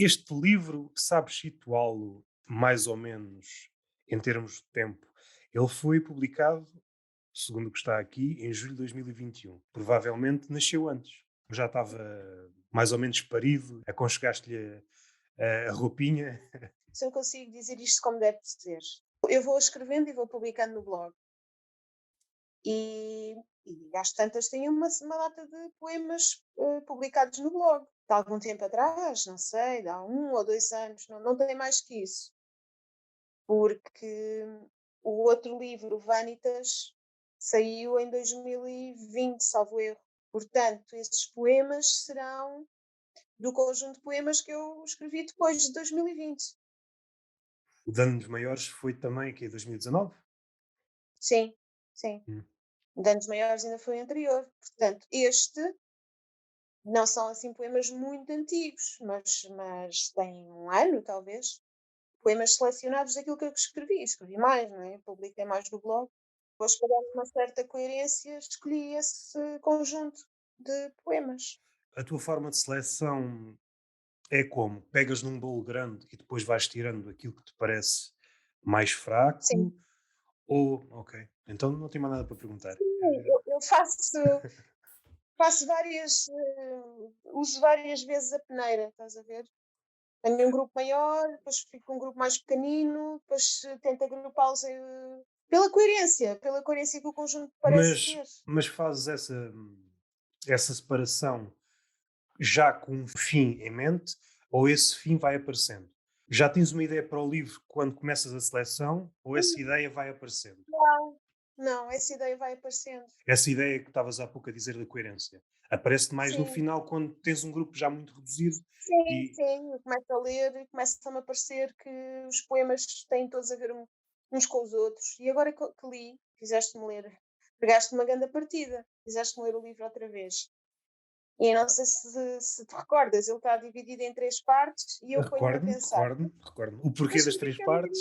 Este livro, sabes situá-lo mais ou menos em termos de tempo? Ele foi publicado, segundo o que está aqui, em julho de 2021. Provavelmente nasceu antes. Já estava mais ou menos parido, aconchegaste-lhe a roupinha. Se eu consigo dizer isto como deve ser. Eu vou escrevendo e vou publicando no blog. E, e às tantas tenho uma data de poemas publicados no blog. De algum tempo atrás, não sei, de há 1 ou 2 anos, não tem mais que isso. Porque o outro livro, Vanitas, saiu em 2020, salvo erro. Portanto, esses poemas serão do conjunto de poemas que eu escrevi depois de 2020. O Danos Maiores foi também aqui em 2019. Sim, sim. Hum. Danos Maiores ainda foi anterior. Portanto, este não são assim poemas muito antigos, mas têm 1 ano, talvez. Poemas selecionados daquilo que eu escrevi. Escrevi mais, não é? Publiquei mais no blog. Depois, para dar uma certa coerência, escolhi esse conjunto de poemas. A tua forma de seleção é como? Pegas num bolo grande e depois vais tirando aquilo que te parece mais Sim, fraco? Ou, ok, então não tenho mais nada para perguntar. eu faço várias. Uso várias vezes a peneira, estás a ver? Tenho um grupo maior, depois fico com um grupo mais pequenino, depois tento agrupá-los pela coerência que o conjunto parece ter. Mas fazes essa separação já com um fim em mente, ou esse fim vai aparecendo? Já tens uma ideia para o livro quando começas a seleção, ou essa ideia vai aparecendo? Não, não, essa ideia vai aparecendo. Essa ideia que estavas há pouco a dizer da coerência. Aparece mais no Sim, final quando tens um grupo já muito reduzido sim, e sim. Eu começo a ler e começa-me a parecer que os poemas têm todos a ver uns com os outros. E agora que li, fizeste-me ler, pegaste uma grande partida, fizeste-me ler o livro outra vez. E não sei se te recordas, ele está dividido em 3 partes e eu ponho-me a recordo-me, pensar, recordo-me, recordo-me. O porquê mas das três partes?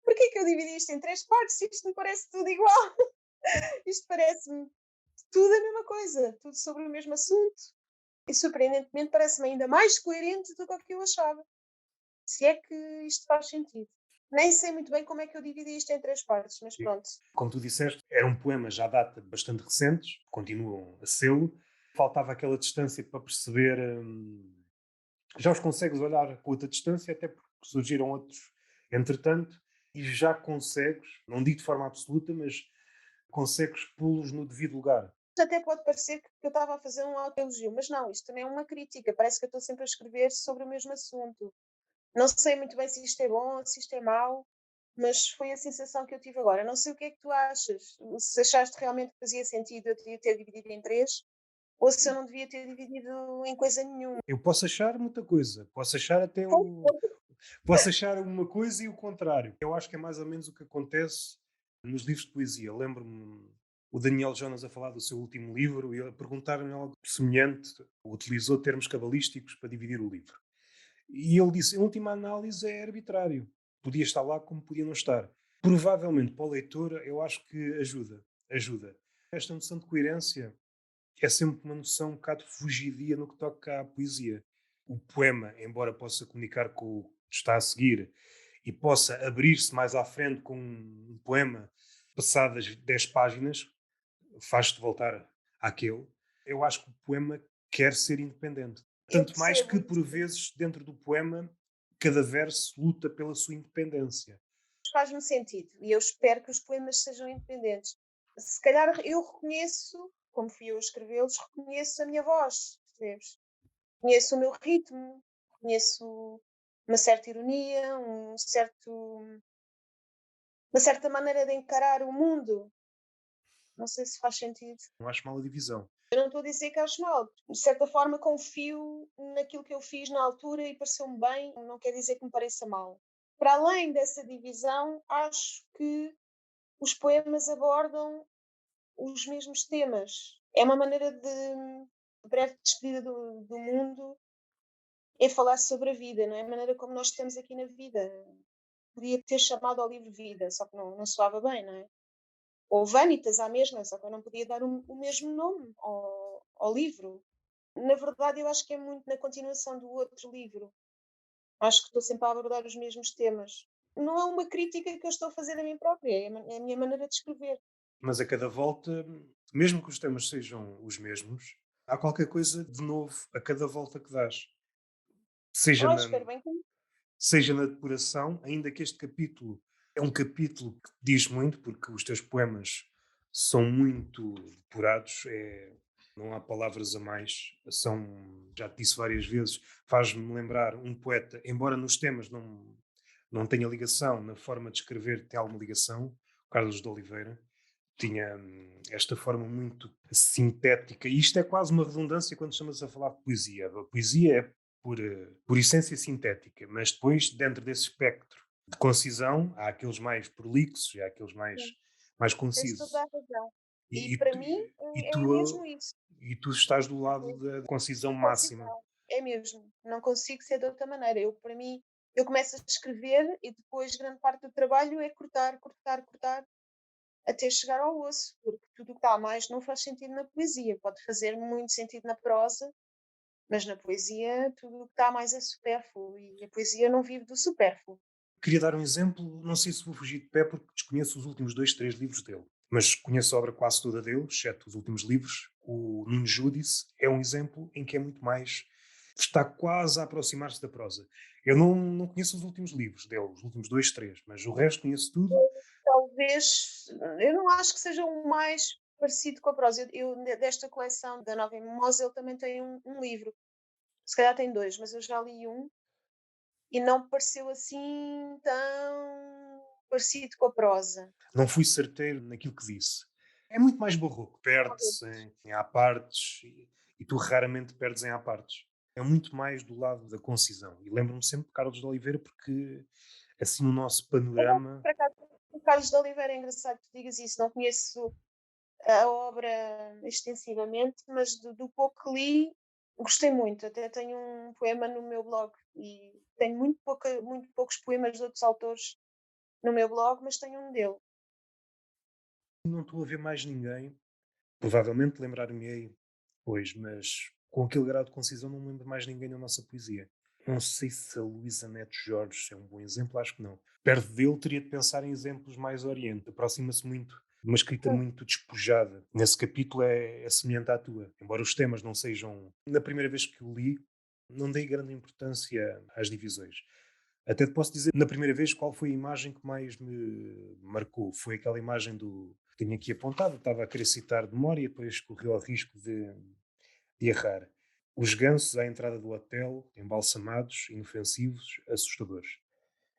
porquê que eu dividi isto em 3 partes? Isto me parece tudo igual. Isto parece-me tudo a mesma coisa, tudo sobre o mesmo assunto. E surpreendentemente parece-me ainda mais coerente do que o que eu achava. Se é que isto faz sentido. Nem sei muito bem como é que eu dividi isto em 3 partes, mas E, pronto. como tu disseste, era um poema já data bastante recentes, continuam a sê-lo. Faltava aquela distância para perceber. Já os consegues olhar com outra distância, até porque surgiram outros entretanto, e já consegues, não digo de forma absoluta, mas consegues pô-los no devido lugar. Até pode parecer que eu estava a fazer um autoelogio, mas não, isto também é uma crítica. Parece que eu estou sempre a escrever sobre o mesmo assunto. Não sei muito bem se isto é bom, se isto é mau, mas foi a sensação que eu tive agora. Não sei o que é que tu achas. Se achaste realmente que fazia sentido eu ter dividido em três, ou se eu não devia ter dividido em coisa nenhuma. Eu posso achar muita coisa, posso achar até Pois, o. pois. Posso achar uma coisa e o contrário. Eu acho que é mais ou menos o que acontece nos livros de poesia. Lembro-me o Daniel Jonas a falar do seu último livro e a perguntar-me algo semelhante. Utilizou termos cabalísticos para dividir o livro. E ele disse: em última análise, é arbitrário. Podia estar lá como podia não estar. Provavelmente para o leitor, eu acho que ajuda. Ajuda. Esta noção de coerência é sempre uma noção um bocado fugidia no que toca à poesia. O poema, embora possa comunicar com o que está a seguir e possa abrir-se mais à frente com um poema, passadas 10 páginas, faz-te voltar àquele. Eu acho que o poema quer ser independente. Eu Tanto mais percebo que, isso, por vezes, dentro do poema, cada verso luta pela sua independência. faz-me sentido e eu espero que os poemas sejam independentes. Se calhar eu reconheço, como fui eu a escrevê-los, reconheço a minha voz, percebes? Conheço o meu ritmo, conheço uma certa ironia, uma certa maneira de encarar o mundo. Não sei se faz sentido. Não acho mal a divisão. Eu não estou a dizer que acho mal. De certa forma, confio naquilo que eu fiz na altura e pareceu-me bem, não quer dizer que me pareça mal. Para além dessa divisão, acho que os poemas abordam os mesmos temas. É uma maneira de breve despedida do mundo, é falar sobre a vida, não é? A maneira como nós estamos aqui na vida. Podia ter chamado ao livro Vida, só que não soava bem, não é? Ou Vanitas à mesma, só que eu não podia dar o mesmo nome ao livro. Na verdade, eu acho que é muito na continuação do outro livro. Acho que estou sempre a abordar os mesmos temas. Não é uma crítica que eu estou a fazer a mim própria, é a minha maneira de escrever. Mas a cada volta, mesmo que os temas sejam os mesmos, há qualquer coisa de novo a cada volta que dás. Seja Ah, na, espero bem que seja na depuração, ainda que este capítulo é um capítulo que diz muito, porque os teus poemas são muito depurados, não há palavras a mais, já te disse várias vezes, faz-me lembrar um poeta, embora nos temas não tenha ligação, na forma de escrever tem alguma ligação, o Carlos de Oliveira, tinha esta forma muito sintética, e isto é quase uma redundância quando estamos a falar de poesia. A poesia é por essência sintética, mas depois, dentro desse espectro de concisão, há aqueles mais prolixos e há aqueles sim, mais tens toda concisos. a razão. E E, e, para tu, mim e, é mesmo tu, isso. e tu estás do É lado mesmo da concisão máxima. concisão. É mesmo. Não consigo ser de outra maneira. Para mim, eu começo a escrever e depois grande parte do trabalho é cortar, cortar, cortar até chegar ao osso, porque tudo o que está a mais não faz sentido na poesia. Pode fazer muito sentido na prosa, mas na poesia tudo o que está a mais é supérfluo e a poesia não vive do supérfluo. Queria dar um exemplo, não sei se vou fugir de pé porque desconheço os últimos dois, três livros dele, mas conheço a obra quase toda dele, exceto os últimos livros. O Nuno Júdice é um exemplo em que é muito mais. Está quase a aproximar-se da prosa. Eu não conheço os últimos livros dele, os últimos dois, três, mas o resto conheço tudo. Talvez, eu não acho que seja o mais parecido com a prosa. Desta coleção da Nova Mimosa, ele também tem um livro. Se calhar tem 2, mas eu já li um e não me pareceu assim tão parecido com a prosa. Não fui certeiro naquilo que disse. É muito mais barroco, perde-se Talvez. em apartes e tu raramente perdes em apartes. É muito mais do lado da concisão. E lembro-me sempre de Carlos de Oliveira porque, assim, no nosso panorama. Por acaso, o Carlos de Oliveira é engraçado que tu digas isso. Não conheço a obra extensivamente, mas do pouco que li, gostei muito. Até tenho um poema no meu blog e tenho muito poucos poemas de outros autores no meu blog, mas tenho um dele. Não estou a ver mais ninguém. Provavelmente lembrar-me-ei, pois, mas com aquele grau de concisão não me lembro mais ninguém na nossa poesia. Não sei se a Luísa Neto Jorge é um bom exemplo, acho que não. Perto dele teria de pensar em exemplos mais oriente. Aproxima-se muito de uma escrita muito despojada. Nesse capítulo é semelhante à tua. Embora os temas não sejam. Na primeira vez que o li, não dei grande importância às divisões. Até te posso dizer, na primeira vez, qual foi a imagem que mais me marcou? Foi aquela imagem do. Tinha aqui apontado, estava a querer citar de memória, e depois correu ao risco de errar. Os gansos à entrada do hotel, embalsamados, inofensivos, assustadores.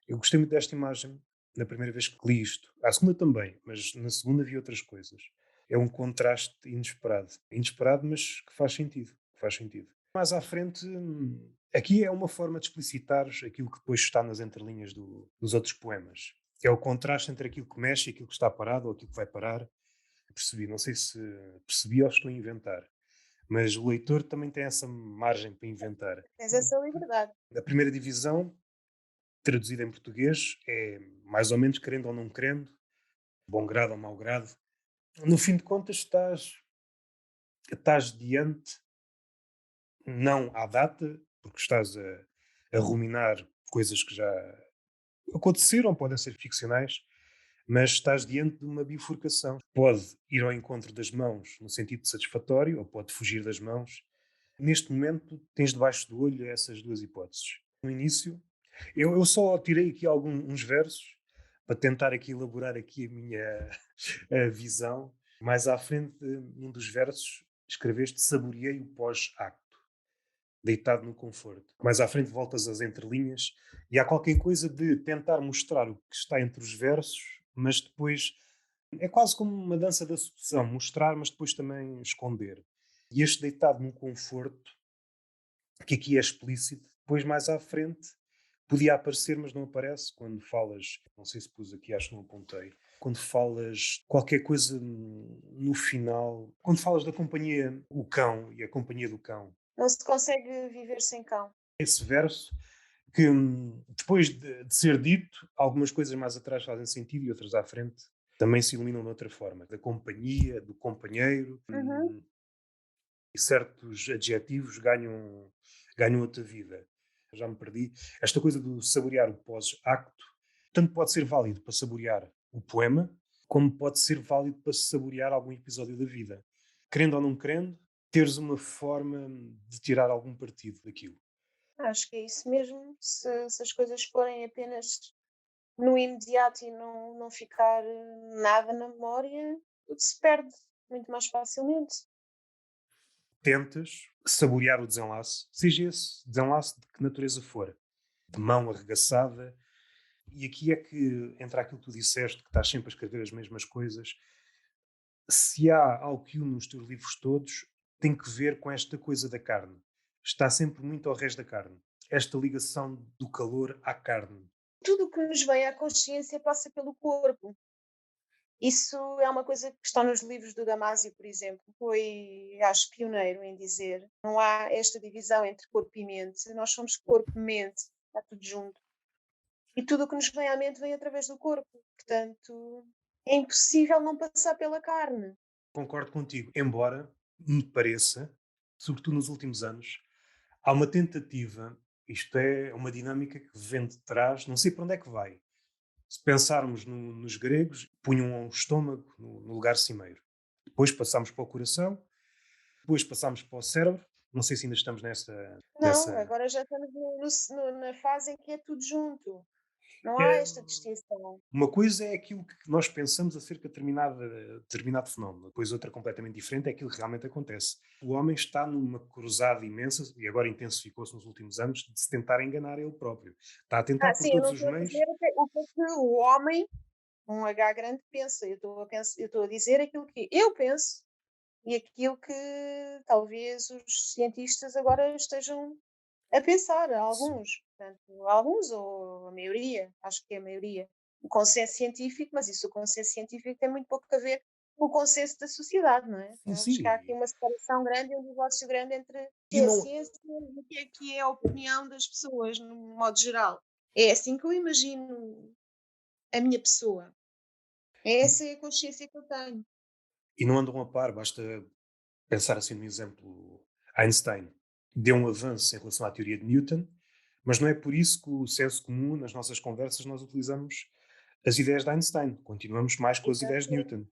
Eu gostei muito desta imagem na primeira vez que li isto. À segunda também, mas na segunda vi outras coisas. É um contraste inesperado. Inesperado, mas que faz sentido. Que faz sentido. Mais à frente, aqui é uma forma de explicitares aquilo que depois está nas entrelinhas dos outros poemas. É o contraste entre aquilo que mexe e aquilo que está parado ou aquilo que vai parar. Percebi, não sei se percebi ou estou a inventar, mas o leitor também tem essa margem para inventar. Tens essa liberdade. A primeira divisão, traduzida em português, é mais ou menos querendo ou não querendo, bom grado ou mau grado. No fim de contas, estás diante, não à data, porque estás a ruminar coisas que já aconteceram, podem ser ficcionais, mas estás diante de uma bifurcação. Pode ir ao encontro das mãos no sentido de satisfatório, ou pode fugir das mãos. Neste momento, tens debaixo do olho essas duas hipóteses. No início, eu só tirei aqui uns versos para tentar aqui elaborar aqui a minha a visão. Mais à frente, num dos versos, escreveste saboreei o pós-acto, deitado no conforto. Mais à frente voltas às entrelinhas e há qualquer coisa de tentar mostrar o que está entre os versos, mas depois é quase como uma dança da sedução, mostrar, mas depois também esconder. E este deitado no conforto, que aqui é explícito, depois mais à frente podia aparecer, mas não aparece quando falas, não sei se pus aqui, acho que não apontei, quando falas qualquer coisa no final, quando falas da companhia, o cão e a companhia do cão, Não se consegue viver sem cão. esse verso que depois de ser dito, algumas coisas mais atrás fazem sentido e outras à frente também se iluminam de outra forma. Da companhia, do companheiro, Uhum. e certos adjetivos ganham outra vida. já me perdi. Esta coisa do saborear o pós-acto, tanto pode ser válido para saborear o poema, como pode ser válido para saborear algum episódio da vida. Querendo ou não querendo, teres uma forma de tirar algum partido daquilo. Acho que é isso mesmo. Se as coisas forem apenas no imediato e não ficar nada na memória, tudo se perde muito mais facilmente. Tentas saborear o desenlace, seja esse desenlace de que natureza for, de mão arregaçada. E aqui é que entra aquilo que tu disseste, que estás sempre a escrever as mesmas coisas. Se há algo que une os teus livros todos, tem que ver com esta coisa da carne. Está sempre muito ao resto da carne. Esta ligação do calor à carne. Tudo o que nos vem à consciência passa pelo corpo. Isso é uma coisa que está nos livros do Damasio, por exemplo. Foi, acho, pioneiro em dizer: não há esta divisão entre corpo e mente. Nós somos corpo, mente, está tudo junto. E tudo o que nos vem à mente vem através do corpo. Portanto, é impossível não passar pela carne. Concordo contigo, embora me pareça, sobretudo nos últimos anos, há uma tentativa, isto é uma dinâmica que vem de trás, não sei para onde é que vai. Se pensarmos nos gregos, punham o estômago no lugar cimeiro. Depois passámos para o coração, depois passámos para o cérebro. Não sei se ainda estamos Não, nessa. agora já estamos na fase em que é tudo junto. Não há É, esta distinção. uma coisa é aquilo que nós pensamos acerca de determinado fenómeno, depois outra completamente diferente é aquilo que realmente acontece. O homem está numa cruzada imensa, e agora intensificou-se nos últimos anos, de se tentar enganar ele próprio. Está a tentar Ah, por sim, eu todos não os estou a meios. dizer o que é que o homem, um H grande, pensa. Eu estou a dizer aquilo que eu penso e aquilo que talvez os cientistas agora estejam a pensar, Sim, alguns. Portanto, alguns ou a maioria, acho que é a maioria. O consenso científico, mas isso, o consenso científico tem muito pouco a ver com o consenso da sociedade, não é? sim, Acho que há aqui sim. uma separação grande, um divórcio grande entre o que E é a não, ciência e o que é a opinião das pessoas, no modo geral. É assim que eu imagino a minha pessoa. É essa é a consciência que eu tenho. e não andam a par, basta pensar assim no exemplo Einstein. Deu um avanço em relação à teoria de Newton, mas não é por isso que o senso comum, nas nossas conversas, nós utilizamos as ideias de Einstein. Continuamos mais com as ideias de Exato. Newton.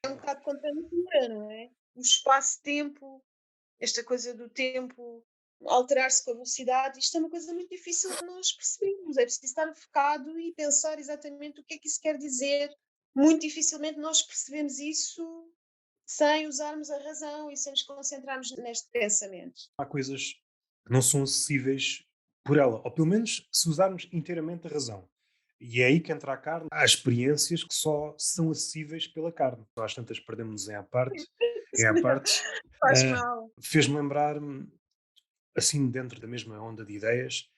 É um bocado contra a natura, não é? O espaço-tempo, esta coisa do tempo alterar-se com a velocidade, isto é uma coisa muito difícil de nós percebermos. É preciso estar focado e pensar exatamente o que é que isso quer dizer. Muito dificilmente nós percebemos isso sem usarmos a razão e sem nos concentrarmos neste pensamento. Há coisas que não são acessíveis por ela, ou pelo menos se usarmos inteiramente a razão. E é aí que entra a carne. Há experiências que só são acessíveis pela carne. Às tantas perdemos em à parte. Faz ah, mal. Fez-me lembrar, assim, dentro da mesma onda de ideias,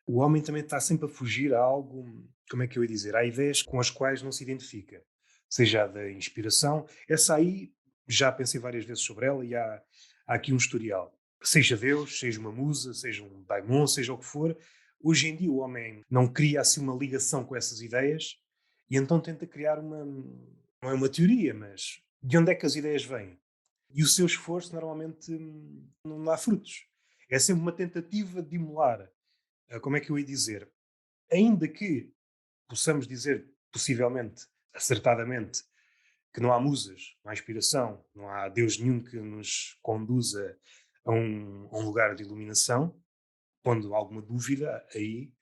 o homem também está sempre a fugir a algo, como é que eu ia dizer, há ideias com as quais não se identifica. Seja a da inspiração, essa aí já pensei várias vezes sobre ela e há aqui um historial. Seja Deus, seja uma musa, seja um daimon, seja o que for, hoje em dia o homem não cria assim uma ligação com essas ideias e então tenta criar não é uma teoria, mas de onde é que as ideias vêm? E o seu esforço normalmente não dá frutos. É sempre uma tentativa de emular, como é que eu ia dizer? Ainda que possamos dizer, possivelmente, acertadamente, que não há musas, não há inspiração, não há Deus nenhum que nos conduza a um lugar de iluminação, pondo alguma dúvida aí.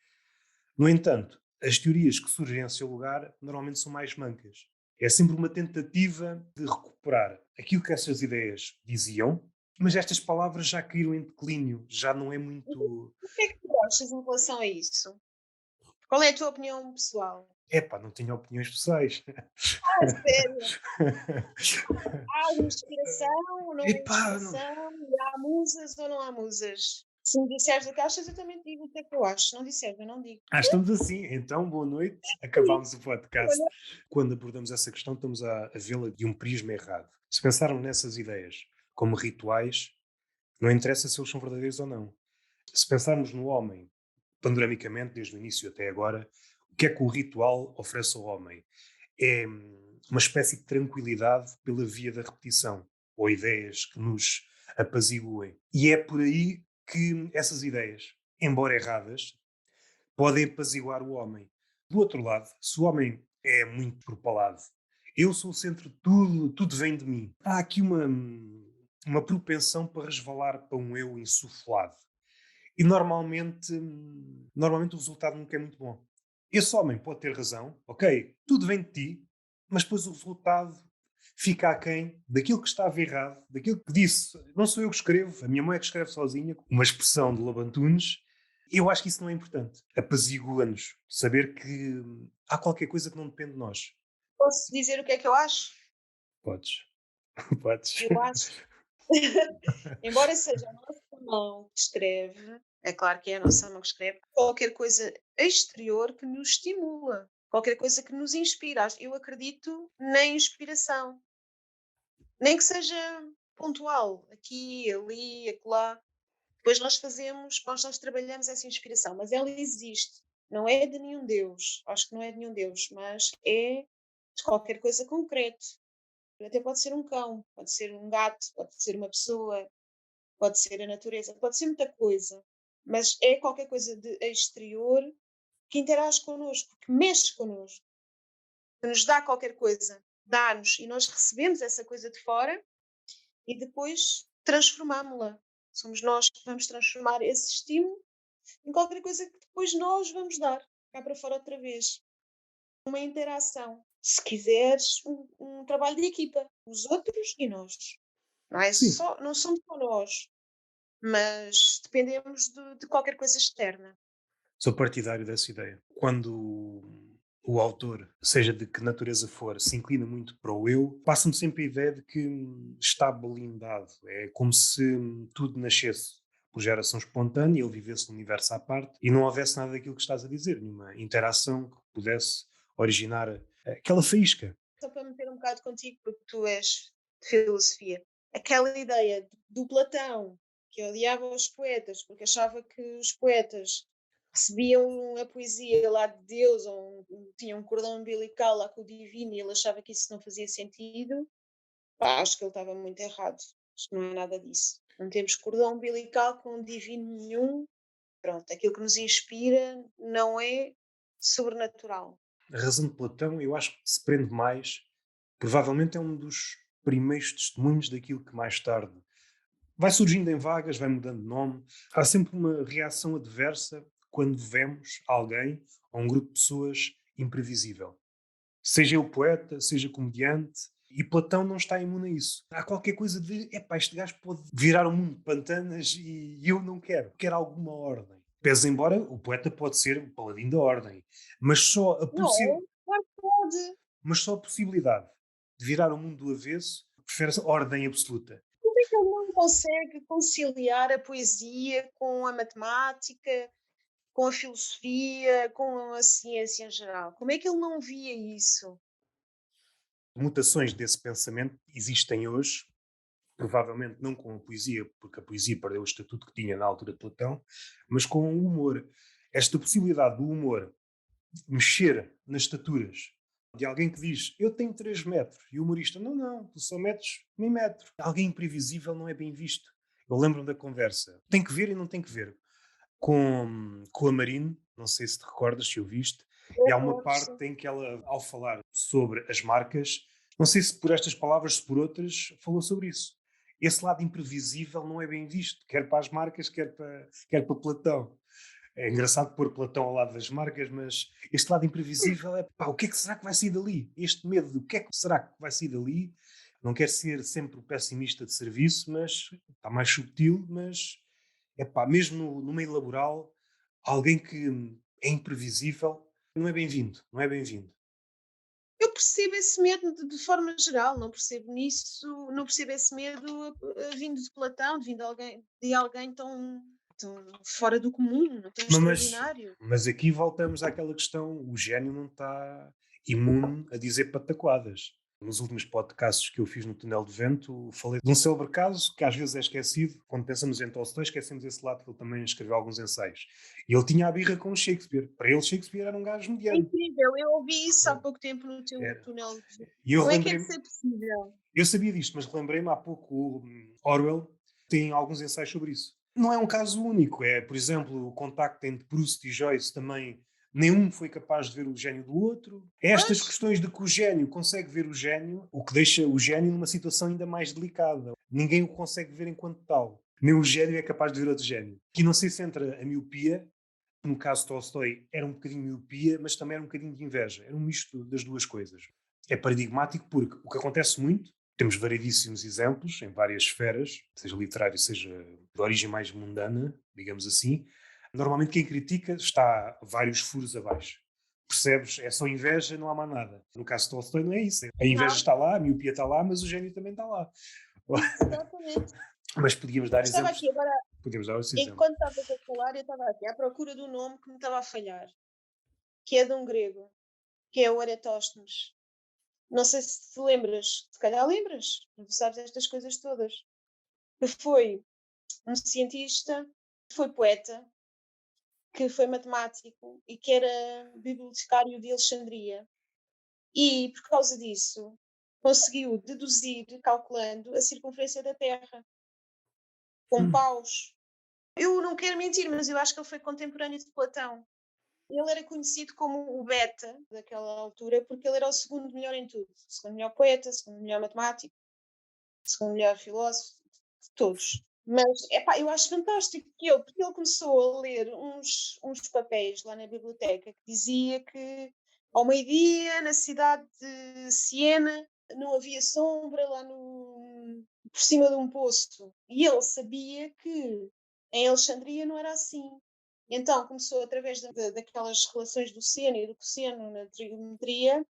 No entanto, as teorias que surgem em seu lugar normalmente são mais mancas. É sempre uma tentativa de recuperar aquilo que essas ideias diziam, mas estas palavras já caíram em declínio, já não é muito. O que é que tu achas em relação a isso? Qual é a tua opinião pessoal? Epá, não tenho opiniões pessoais. Ah, sério? Há inspiração ou não há Epá, não. inspiração? E há musas ou não há musas? Se me disseres o que achas, eu também te digo o que é que eu acho. Se não disseres, eu não digo. Estamos assim. Então, boa noite. Acabámos o podcast. Quando abordamos essa questão, estamos a vê-la de um prisma errado. Se pensarmos nessas ideias como rituais, não interessa se eles são verdadeiros ou não. Se pensarmos no homem, panoramicamente, desde o início até agora, o que é que o ritual oferece ao homem? É uma espécie de tranquilidade pela via da repetição, ou ideias que nos apaziguem. E é por aí que essas ideias embora erradas, podem apaziguar o homem. Do outro lado, se o homem é muito propalado, eu sou o centro de tudo, tudo vem de mim. Há aqui uma propensão para resvalar para um eu insuflado. E normalmente o resultado nunca é muito bom. Esse homem pode ter razão, ok, tudo vem de ti, mas depois o resultado fica aquém daquilo que estava errado, daquilo que disse. Não sou eu que escrevo, a minha mãe é que escreve sozinha, uma expressão de Lobo Antunes. Eu acho que isso não é importante. Apazigua-nos saber que há qualquer coisa que não depende de nós. Posso dizer o que é que eu acho? Podes. Podes. Eu acho, embora seja a nossa mão que escreve, é claro que é a nossa mão que escreve, qualquer coisa exterior que nos estimula, qualquer coisa que nos inspira. Eu acredito na inspiração, nem que seja pontual, aqui, ali, acolá. Depois nós trabalhamos essa inspiração, mas ela existe. Não é de nenhum Deus, acho que não é de nenhum Deus, mas é de qualquer coisa concreto. Até pode ser um cão, pode ser um gato, pode ser uma pessoa, pode ser a natureza, pode ser muita coisa, mas é qualquer coisa de exterior que interage connosco, que mexe connosco, que nos dá qualquer coisa, dá-nos e nós recebemos essa coisa de fora e depois transformámo-la. Somos nós que vamos transformar esse estímulo em qualquer coisa que depois nós vamos dar cá para fora outra vez. Uma interação. Se quiseres, um trabalho de equipa, os outros e nós. Sim, Não somos só nós, mas dependemos de qualquer coisa externa. sou partidário dessa ideia. Quando o autor, seja de que natureza for, se inclina muito para o eu, passa-me sempre a ideia de que está blindado. É como se tudo nascesse por geração espontânea, ele vivesse num universo à parte e não houvesse nada daquilo que estás a dizer, nenhuma interação que pudesse originar aquela faísca. Só para meter um bocado contigo, porque tu és de filosofia. Aquela ideia do Platão, que odiava os poetas, porque achava que os poetas recebiam a poesia lá de Deus, ou tinham um cordão umbilical lá com o divino, e ele achava que isso não fazia sentido. Pá, acho que ele estava muito errado. Acho que não é nada disso. Não temos cordão umbilical com divino nenhum. Pronto, aquilo que nos inspira não é sobrenatural. A razão de Platão, eu acho que se prende mais, provavelmente é um dos primeiros testemunhos daquilo que mais tarde vai surgindo em vagas, vai mudando de nome. Há sempre uma reação adversa quando vemos alguém ou um grupo de pessoas imprevisível. Seja ele poeta, seja comediante. E Platão não está imune a isso. Há qualquer coisa de, epá, este gajo pode virar o mundo de pantanas e eu não quero. Quero alguma ordem. Pese embora o poeta pode ser o paladino da ordem. Mas só a, Não, claro que pode. mas só a possibilidade de virar o mundo do avesso prefere ordem absoluta. Como é que ele não consegue conciliar a poesia com a matemática, com a filosofia, com a ciência em geral? Como é que ele não via isso? Mutações desse pensamento existem hoje, provavelmente não com a poesia, porque a poesia perdeu o estatuto que tinha na altura de Platão, mas com o humor. Esta possibilidade do humor mexer nas estaturas de alguém que diz eu tenho 3 metros e o humorista não, não, tu só metes meio metro. Alguém imprevisível não é bem visto. Eu lembro-me da conversa. Tem que ver e não tem que ver. Com a Marine, não sei se te recordas, se ouviste, e há uma Sim. parte em que ela, ao falar sobre as marcas, não sei se por estas palavras, se por outras, falou sobre isso. Esse lado imprevisível não é bem visto, quer para as marcas, quer para Platão. É engraçado pôr Platão ao lado das marcas, mas este lado imprevisível é pá, o que é que será que vai sair dali? Este medo do que é que será que vai sair dali? Não quer ser sempre o pessimista de serviço, mas está mais subtil, mas é pá, mesmo no meio laboral, alguém que é imprevisível não é bem-vindo, não é bem-vindo. Eu percebo esse medo de forma geral, não percebo nisso, não percebo esse medo vindo de Platão, de alguém tão fora do comum, tão Mas, extraordinário. mas aqui voltamos àquela questão: o gênio não está imune a dizer pataquadas. Nos últimos podcasts que eu fiz no Túnel de Vento, falei de um célebre caso que às vezes é esquecido. Quando pensamos em Tolstói, esquecemos esse lado que ele também escreveu alguns ensaios. E ele tinha a birra com Shakespeare. Para ele, Shakespeare era um gajo É mediano. incrível, eu ouvi isso há pouco tempo no teu Era. túnel. E eu Como é que é de lembrei-me, ser possível? eu sabia disto, mas lembrei-me há pouco, o Orwell tem alguns ensaios sobre isso. Não é um caso único. É, por exemplo, o contacto entre Proust e Joyce também. Nenhum foi capaz de ver o gênio do outro. É estas Pois, questões de que o gênio consegue ver o gênio, o que deixa o gênio numa situação ainda mais delicada. Ninguém o consegue ver enquanto tal. Nem o gênio é capaz de ver outro gênio. Aqui não sei se entra a miopia. No caso de Tolstói era um bocadinho de miopia, mas também era um bocadinho de inveja. Era um misto das duas coisas. É paradigmático porque o que acontece muito, temos variedíssimos exemplos em várias esferas, seja literário, seja de origem mais mundana, digamos assim. Normalmente quem critica está vários furos abaixo. Percebes? É só inveja, não há mais nada. No caso de Tolstói não é isso. A inveja não, está lá, a miopia está lá, mas o gênio também está lá. exatamente. Mas podíamos dar Estava exemplos. aqui agora, Podíamos dar esse exemplo. enquanto estavas a falar, eu estava aqui à procura do nome que me estava a falhar, que é de um grego, que é o Eratóstenes. Não sei se te lembras, se calhar lembras, tu sabes estas coisas todas. Que foi um cientista, que foi poeta, que foi matemático e que era bibliotecário de Alexandria. E, por causa disso, conseguiu deduzir, calculando, a circunferência da Terra, com Hum. paus. Eu não quero mentir, mas eu acho que ele foi contemporâneo de Platão. Ele era conhecido como o beta daquela altura, porque ele era o segundo melhor em tudo. O segundo melhor poeta, o segundo melhor matemático, o segundo melhor filósofo, de todos. Mas, epá, eu acho fantástico que ele, porque ele começou a ler uns papéis lá na biblioteca que dizia que ao meio-dia, na cidade de Siena, não havia sombra lá no, por cima de um poço. E ele sabia que em Alexandria não era assim. Então começou, através daquelas relações do seno e do cosseno na trigonometria,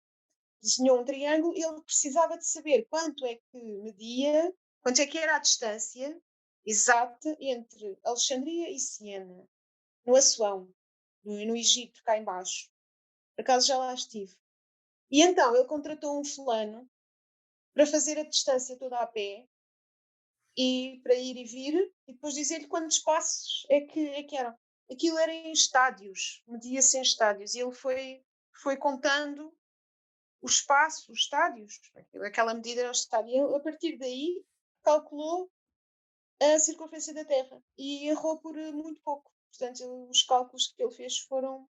desenhou um triângulo e ele precisava de saber quanto é que media, quanto é que era a distância exata entre Alexandria e Siena, no Assuão, no Egito, cá embaixo. Por acaso já lá estive. E então ele contratou um fulano para fazer a distância toda a pé e para ir e vir e depois dizer-lhe quantos passos é que eram. Aquilo era em estádios, media-se em estádios e ele foi contando o espaço, os estádios, aquela medida era o estádio. E a partir daí calculou a circunferência da Terra e errou por muito pouco. Portanto, os cálculos que ele fez foram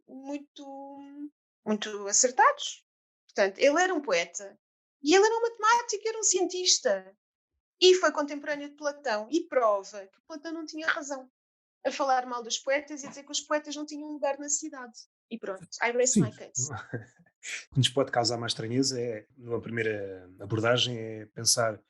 muito acertados. Portanto, ele era um poeta e ele era um matemático, era um cientista e foi contemporâneo de Platão e prova que Platão não tinha razão a falar mal dos poetas e a dizer que os poetas não tinham lugar na cidade. E pronto, I raise Sim. my case. O que nos pode causar mais estranheza é, numa primeira abordagem, é pensar: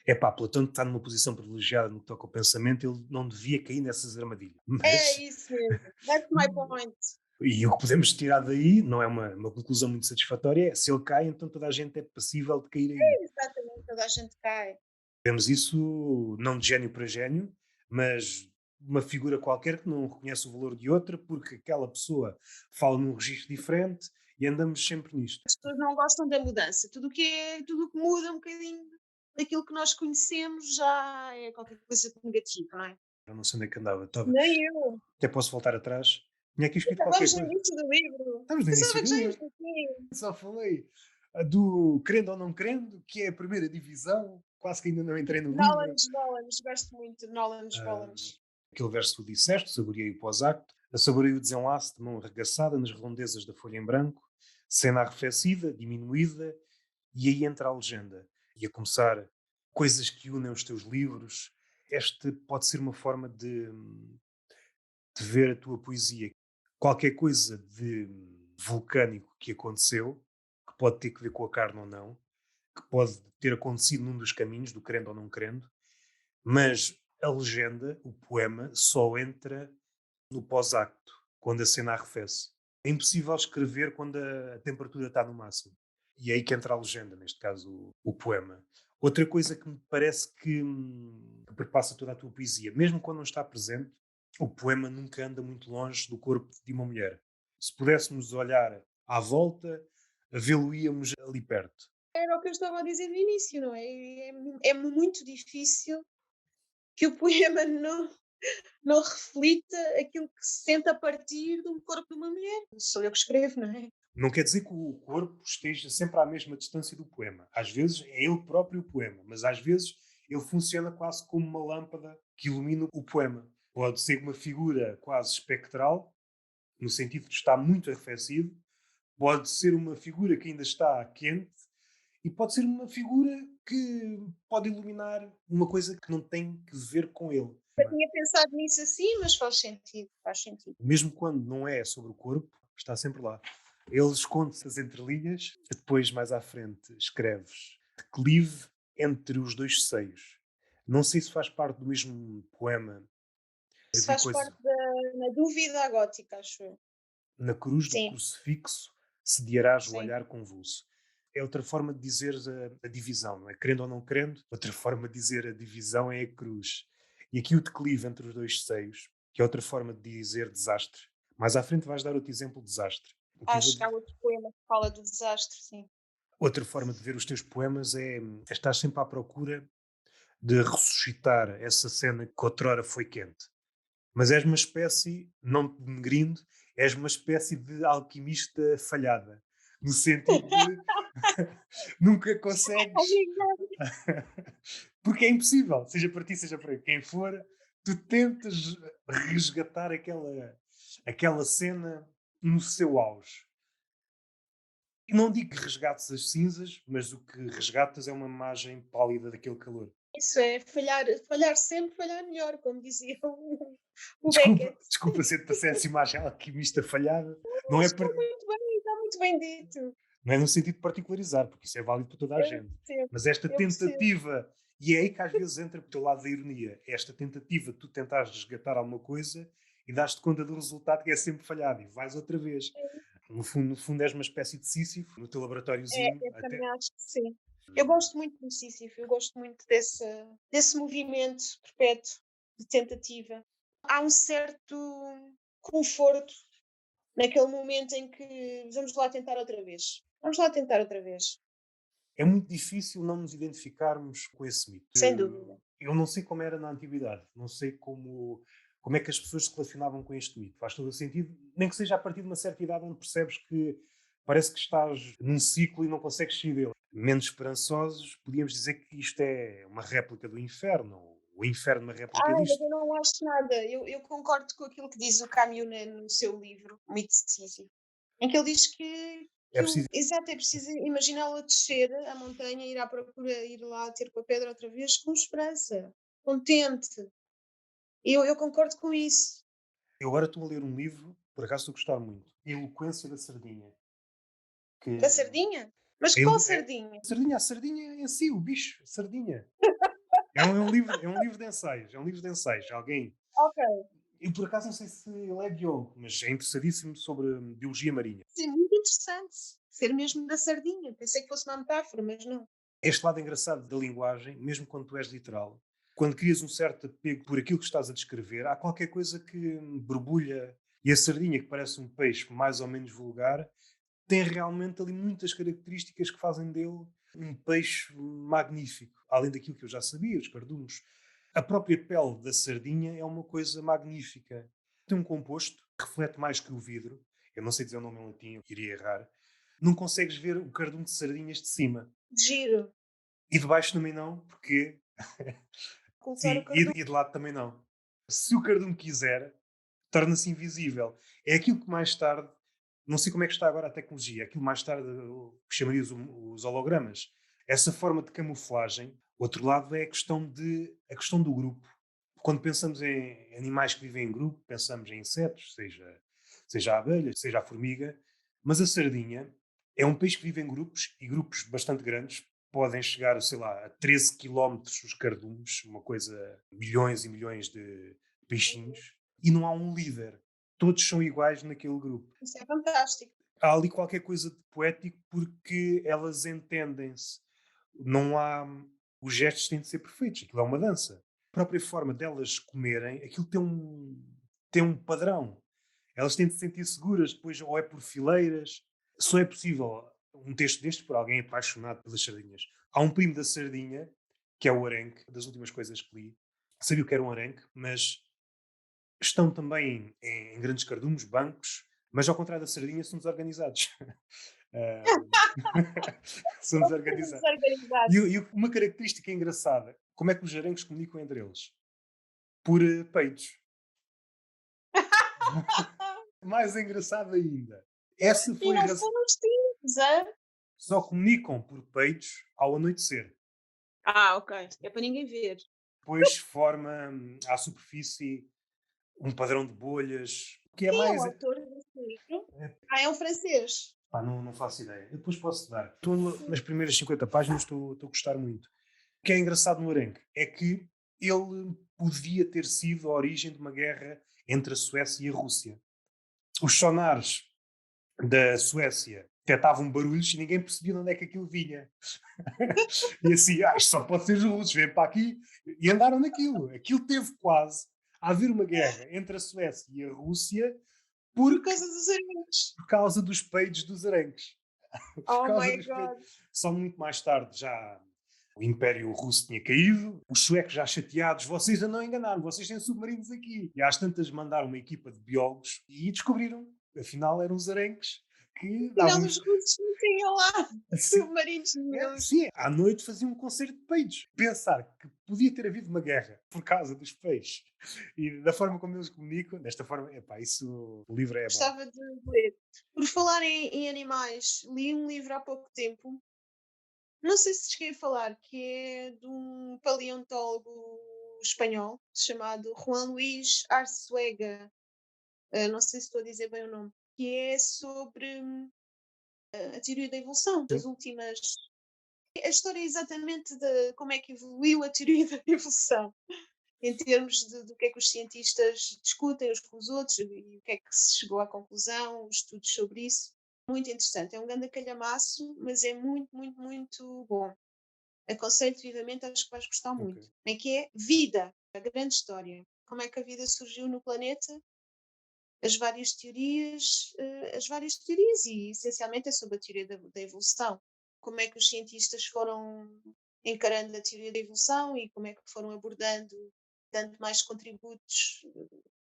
é pá, Platão está numa posição privilegiada no que toca ao pensamento, ele não devia cair nessas armadilhas. É Mas, isso mesmo. That's my point. e o que podemos tirar daí, não é uma conclusão muito satisfatória, é se ele cai, então toda a gente é passível de cair aí. Exatamente, toda a gente cai. Vemos isso não de gênio para gênio, mas uma figura qualquer que não reconhece o valor de outra porque aquela pessoa fala num registro diferente e andamos sempre nisto. As pessoas não gostam da mudança. Tudo o que muda um bocadinho daquilo que nós conhecemos já é qualquer coisa de negativo, não é? Eu não sei onde é que andava. Estava, Nem eu. até posso voltar atrás. Tinha aqui escrito qualquer Acabamos no coisa. início do livro. Estamos no Pensava início que do já livro. íamos aqui. Só falei do crendo ou não crendo, que é a primeira divisão. Quase que ainda não entrei no livro. Nolans, gosto muito de Nolans. Aquele verso que tu disseste, saboreei o pós-acto. Saboreei o desenlace de mão arregaçada nas redondezas da folha em branco. Cena arrefecida, diminuída. E aí entra a legenda. E a começar coisas que unem os teus livros. Este pode ser uma forma de ver a tua poesia. Qualquer coisa de vulcânico que aconteceu, que pode ter que ver com a carne ou não, que pode ter acontecido num dos caminhos, do querendo ou não querendo, mas a legenda, o poema, só entra no pós-acto, quando a cena arrefece. É impossível escrever quando a temperatura está no máximo. E é aí que entra a legenda, neste caso o poema. Outra coisa que me parece que perpassa toda a tua poesia, mesmo quando não está presente, o poema nunca anda muito longe do corpo de uma mulher. Se pudéssemos olhar à volta, vê-lo-íamos ali perto. Era o que eu estava a dizer no início, não é? É muito difícil que o poema não reflita aquilo que se sente a partir de um corpo de uma mulher. Sou eu que escrevo, não é? Não quer dizer que o corpo esteja sempre à mesma distância do poema. Às vezes é ele próprio o poema, mas às vezes ele funciona quase como uma lâmpada que ilumina o poema. Pode ser uma figura quase espectral, no sentido de estar muito arrefecido, pode ser uma figura que ainda está quente e pode ser uma figura que pode iluminar uma coisa que não tem que ver com ele. Eu tinha pensado nisso assim, mas faz sentido, faz sentido. Mesmo quando não é sobre o corpo, está sempre lá. Ele esconde-se as entrelinhas, depois mais à frente escreves declive entre os dois seios. Não sei se faz parte do mesmo poema. Isso Havia faz coisa parte da na dúvida gótica, acho eu. na cruz do Sim, crucifixo sediarás o sim. olhar convulso. É outra forma de dizer a divisão, não é? Querendo ou não querendo, outra forma de dizer a divisão é a cruz. E aqui o declive entre os dois seios, que é outra forma de dizer desastre. Mais à frente vais dar outro exemplo de desastre. O que eu vou Acho que há outro poema que fala do desastre, sim. Outra forma de ver os teus poemas é estar sempre à procura de ressuscitar essa cena que outrora foi quente. Mas és uma espécie, não te denegrindo, és uma espécie de alquimista falhada. No sentido de nunca consegues, Obrigada. porque é impossível, seja para ti, seja para quem for, tu tentas resgatar aquela cena no seu auge. E não digo que resgates as cinzas, mas o que resgatas é uma imagem pálida daquele calor. Isso é falhar sempre, falhar melhor, como dizia o Desculpa, Beckett. desculpa se te passei essa imagem alquimista falhada. Não é, Está muito bem, está muito bem dito. não é no sentido de particularizar, porque isso é válido para toda a Eu gente. percebo, Mas esta eu percebo. tentativa, e é aí que às vezes entra para o teu lado da ironia, esta tentativa de tu tentares resgatar alguma coisa e dás-te conta do resultado que é sempre falhado e vais outra vez. No fundo és uma espécie de Sísifo no teu laboratóriozinho, Eu até. também acho que sim. Eu gosto muito do Sísifo, eu gosto muito desse movimento perpétuo de tentativa. Há um certo conforto naquele momento em que vamos lá tentar outra vez. Vamos lá tentar outra vez, É muito difícil não nos identificarmos com esse mito. sem dúvida. Eu não sei como era na antiguidade, não sei como é que as pessoas se relacionavam com este mito. Faz todo o sentido, nem que seja a partir de uma certa idade onde percebes que parece que estás num ciclo e não consegues sair dele. Menos esperançosos, podíamos dizer que isto é uma réplica do inferno, ou o inferno uma réplica Ai, mas disto. eu não acho nada. Eu concordo com aquilo que diz o Camus no seu livro, O Mito de Sísifo, em que ele diz É que preciso. exato, é preciso imaginá-lo a descer a montanha, ir à procura, ir lá ter com a pedra outra vez, com esperança, contente. Eu concordo com isso. Eu agora estou a ler um livro, por acaso estou a gostar muito, Eloquência da Sardinha. Da Que sardinha? Mas é, qual é sardinha? a sardinha em si, o bicho, a sardinha. É um livro de ensaios, é um livro de ensaios. Alguém, Ok. eu por acaso não sei se ele é biólogo, mas é interessadíssimo sobre biologia marinha. Sim, muito interessante. Ser mesmo da sardinha. Pensei que fosse uma metáfora, mas não. Este lado engraçado da linguagem, mesmo quando tu és literal, quando crias um certo apego por aquilo que estás a descrever, há qualquer coisa que borbulha. E a sardinha, que parece um peixe mais ou menos vulgar, tem realmente ali muitas características que fazem dele um peixe magnífico. Além daquilo que eu já sabia, os cardumes. A própria pele da sardinha é uma coisa magnífica. Tem um composto que reflete mais que o vidro. Eu não sei dizer o nome em latim, eu iria errar. Não consegues ver o cardume de sardinhas de cima. Giro. E de baixo também não, porque. Colocar o Sim, cardume. e de lado também não. Se o cardume quiser, torna-se invisível. É aquilo que mais tarde, não sei como é que está agora a tecnologia, aquilo mais tarde o que chamaria os hologramas. Essa forma de camuflagem, outro lado é a questão do grupo. Quando pensamos em animais que vivem em grupo, pensamos em insetos, seja a abelha, seja a formiga, mas a sardinha é um peixe que vive em grupos e grupos bastante grandes. Podem chegar, sei lá, a 13 quilómetros os cardumes, uma coisa, milhões e milhões de peixinhos, e não há um líder. Todos são iguais naquele grupo. Isso é fantástico. Há ali qualquer coisa de poético porque elas entendem-se. Não há. Os gestos têm de ser perfeitos, aquilo é uma dança. A própria forma delas comerem, aquilo tem um padrão. Elas têm de se sentir seguras, depois, ou é por fileiras. Só é possível um texto deste por alguém apaixonado pelas sardinhas. Há um primo da sardinha, que é o arenque, das últimas coisas que li. Sabia o que era um arenque, mas estão também em grandes cardumes, bancos, mas ao contrário da sardinha, são desorganizados. Ah, são desorganizados. Desorganizados. E uma característica engraçada, como é que os arangues comunicam entre eles? Por peidos. Mais engraçado ainda. Essa E foi a não razão. foram extintos, hã? Só comunicam por peidos ao anoitecer. Ok. É para ninguém ver. Depois forma à superfície um padrão de bolhas, que é Quem é o mais. autor desse livro? É, É um francês. pá, não faço ideia. Eu depois posso dar. Estou nas primeiras 50 páginas, estou a gostar muito. O que é engraçado no arenque é que ele podia ter sido a origem de uma guerra entre a Suécia e a Rússia. Os sonares da Suécia detectavam barulhos e ninguém percebia de onde é que aquilo vinha. E assim, isto só pode ser os russos, vêm para aqui e andaram naquilo. Aquilo teve quase a haver uma guerra entre a Suécia e a Rússia Por porque, causa dos aranhos. por causa dos peidos dos arangues. Por Oh causa my dos peidos. god. Só muito mais tarde já o Império Russo tinha caído, os suecos já chateados, vocês não enganaram, vocês têm submarinos aqui. E às tantas mandaram uma equipa de biólogos e descobriram, afinal eram os arangues que Afinal, davam os russos não tinham lá assim, submarinos nenhuns. sim, à noite faziam um concerto de peidos. Pensar que podia ter havido uma guerra por causa dos peixes e da forma como eles comunicam, desta forma, epá, isso, o livro é bom. Gostava de ler. Por falar em animais, li um livro há pouco tempo, não sei se cheguei a falar, que é de um paleontólogo espanhol chamado Juan Luis Arzuega. Não sei se estou a dizer bem o nome, que é sobre a teoria da evolução, das Sim, últimas. A história é exatamente de como é que evoluiu a teoria da evolução, em termos de, do que é que os cientistas discutem uns com os outros e o que é que se chegou à conclusão, os estudos sobre isso. Muito interessante. É um grande calhamaço, mas é muito, muito, muito bom. Aconselho vivamente, acho que vais gostar ok. muito. Como é que é? Vida, a grande história. Como é que a vida surgiu no planeta, as várias teorias e essencialmente é sobre a teoria da evolução. Como é que os cientistas foram encarando a teoria da evolução e como é que foram abordando, dando mais contributos